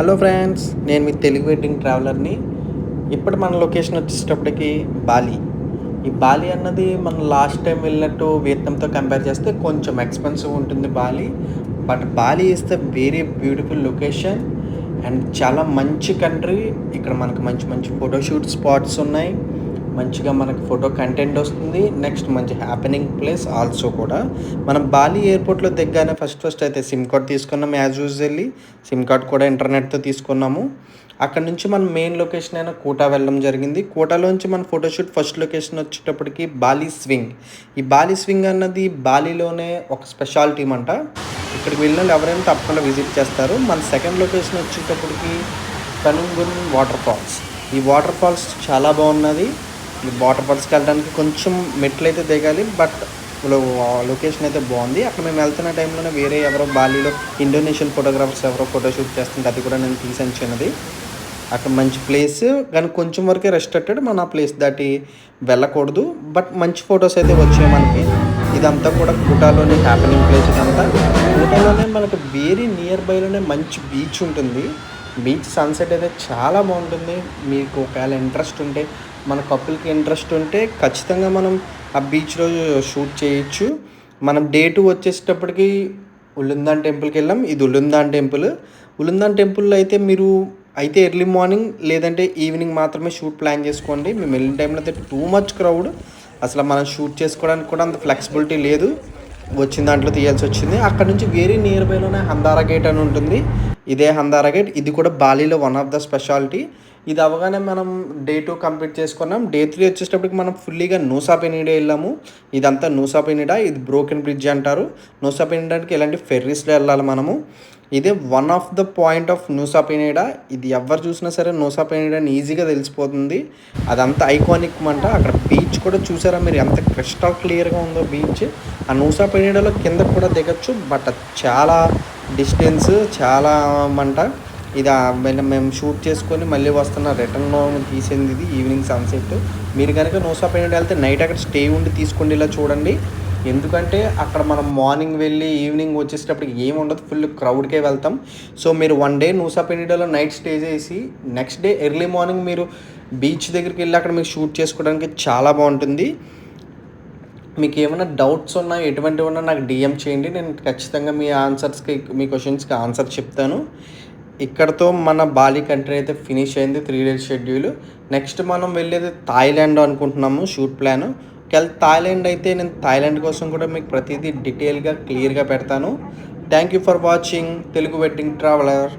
Hello friends, నేను మీ Telugu wedding ట్రావెలర్ని. ఇప్పుడు మన లొకేషన్ వచ్చేటప్పటికి బాలి. ఈ బాలి అన్నది మనం లాస్ట్ టైం వెళ్ళినట్టు వియత్నాంతో కంపేర్ చేస్తే కొంచెం ఎక్స్పెన్సివ్ ఉంటుంది Bali. But Bali is the very beautiful location and చాలా మంచి కంట్రీ. ఇక్కడ మనకు మంచి మంచి ఫోటోషూట్ స్పాట్స్ ఉన్నాయి. మంచిగా మనకు ఫోటో కంటెంట్ వస్తుంది. నెక్స్ట్ మంచి హ్యాపెనింగ్ ప్లేస్ ఆల్సో కూడా. మనం బాలి ఎయిర్పోర్ట్లో దిగ్గానే ఫస్ట్ అయితే సిమ్ కార్డ్ తీసుకున్నాం యాజ్ యూజువల్లీ. సిమ్ కార్డ్ కూడా ఇంటర్నెట్తో తీసుకున్నాము. అక్కడ నుంచి మనం మెయిన్ లొకేషన్ అయిన కోటా వెళ్ళడం జరిగింది. కోటాలోంచి మన ఫోటోషూట్ ఫస్ట్ లొకేషన్ వచ్చేటప్పటికి బాలి స్వింగ్. ఈ బాలి స్వింగ్ అన్నది బాలీలోనే ఒక స్పెషాలిటీ అంట. ఇక్కడికి వెళ్ళిన ఎవరైనా తప్పకుండా విజిట్ చేస్తారు. మన సెకండ్ లొకేషన్ వచ్చేటప్పటికి కనుంగున్ వాటర్ ఫాల్స్. ఈ వాటర్ ఫాల్స్ చాలా బాగున్నది. ఈ వాటర్ ఫాల్స్కి వెళ్ళడానికి కొంచెం మెట్లు అయితే దిగాలి. బట్ లొకేషన్ అయితే బాగుంది. అక్కడ మేము వెళ్తున్న టైంలోనే వేరే ఎవరో బాలీలో ఇండోనేషియన్ ఫోటోగ్రాఫర్స్ ఎవరో ఫోటోషూట్ చేస్తుంటే అది కూడా నేను తీసాను చిన్నది. అక్కడ మంచి ప్లేస్ కానీ కొంచెం వరకే రెస్ట్రిక్టెడ్. మనం ఆ ప్లేస్ దాటి వెళ్ళకూడదు. బట్ మంచి ఫొటోస్ అయితే వచ్చాయి మనకి. ఇదంతా కూడా కోటాలోనే హ్యాపెనింగ్ ప్లేస్. ఇదంతా కోటాలోనే మనకు వెరీ నియర్ బైలోనే మంచి బీచ్ ఉంటుంది. బీచ్ సన్సెట్ అయితే చాలా బాగుంటుంది. మీకు ఒకవేళ ఇంట్రెస్ట్ ఉంటే, మన కపుల్కి ఇంట్రెస్ట్ ఉంటే ఖచ్చితంగా మనం ఆ బీచ్లో షూట్ చేయొచ్చు. మనం డే 2 వచ్చేటప్పటికి ఉలుందాన్ టెంపుల్కి వెళ్ళాం. ఇది ఉలుందాన్ టెంపుల్. ఉలుందాన్ టెంపుల్లో అయితే మీరు అయితే ఎర్లీ మార్నింగ్ లేదంటే ఈవినింగ్ మాత్రమే షూట్ ప్లాన్ చేసుకోండి. మేము వెళ్ళిన టైంలో అయితే టూ మచ్ క్రౌడ్. అసలు మనం షూట్ చేసుకోవడానికి కూడా అంత ఫ్లెక్సిబిలిటీ లేదు. వచ్చిన దాంట్లో తీయాల్సి వచ్చింది. అక్కడ నుంచి వెరీ నియర్ బైలోనే హందారా గేట్ అని ఉంటుంది. ఇదే హందారా గేట్. ఇది కూడా బాలీలో వన్ ఆఫ్ ద స్పెషాలిటీ. ఇది అవగానే మనం డే 2 కంప్లీట్ చేసుకున్నాం. డే 3 వచ్చేటప్పటికి మనం ఫుల్లీగా నూసా పెనిడా వెళ్ళాము. ఇదంతా నూసా పెనిడా. ఇది బ్రోకెన్ బ్రిడ్జ్ అంటారు. నూసా పెనిడాకి ఇలాంటి ఫెర్రీస్లో వెళ్ళాలి మనము. ఇదే one of the point of Nusa Penida. ఇది ఎవరు చూసినా సరే నూసా పెనిడాని ఈజీగా తెలిసిపోతుంది. అదంతా ఐకానిక్ అంట. అక్కడ బీచ్ కూడా చూసారా మీరు, ఎంత క్రిస్టల్ క్లియర్గా ఉందో బీచ్. ఆ నూసా పెనిడాలో కింద కూడా దిగచ్చు. బట్ చాలా డిస్టెన్స్, చాలా మంట. ఇది మేము షూట్ చేసుకొని మళ్ళీ వస్తున్న రిటర్న్లో తీసింది. ఇది ఈవినింగ్ సన్సెట్. మీరు కనుక నూసా పెనిడా వెళ్తే నైట్ అక్కడ స్టే ఉండి తీసుకోండి. ఇలా చూడండి. ఎందుకంటే అక్కడ మనం మార్నింగ్ వెళ్ళి ఈవినింగ్ వచ్చేటప్పటికి ఏమి ఉండదు, ఫుల్ క్రౌడ్కే వెళ్తాం. సో మీరు వన్ డే నూసా పెనిడాలో నైట్ స్టే చేసి నెక్స్ట్ డే ఎర్లీ మార్నింగ్ మీరు బీచ్ దగ్గరికి వెళ్ళి అక్కడ మీకు షూట్ చేసుకోవడానికి చాలా బాగుంటుంది. మీకు ఏమైనా డౌట్స్ ఉన్నా, ఎటువంటివి ఉన్నా నాకు డిఎం చేయండి. నేను ఖచ్చితంగా మీ క్వశ్చన్స్కి ఆన్సర్ చెప్తాను. ఇక్కడతో మన బాలి కంట్రీ అయితే ఫినిష్ అయింది. 3 days షెడ్యూల్. నెక్స్ట్ మనం వెళ్ళేది థాయిలాండ్ అనుకుంటున్నాము షూట్ ప్లాన్. థాయిలాండ్ అయితే నేను థాయిలాండ్ కోసం కూడా మీకు ప్రతిదీ డీటెయిల్గా క్లియర్గా పెడతాను. Thank you for watching Telugu wedding traveller.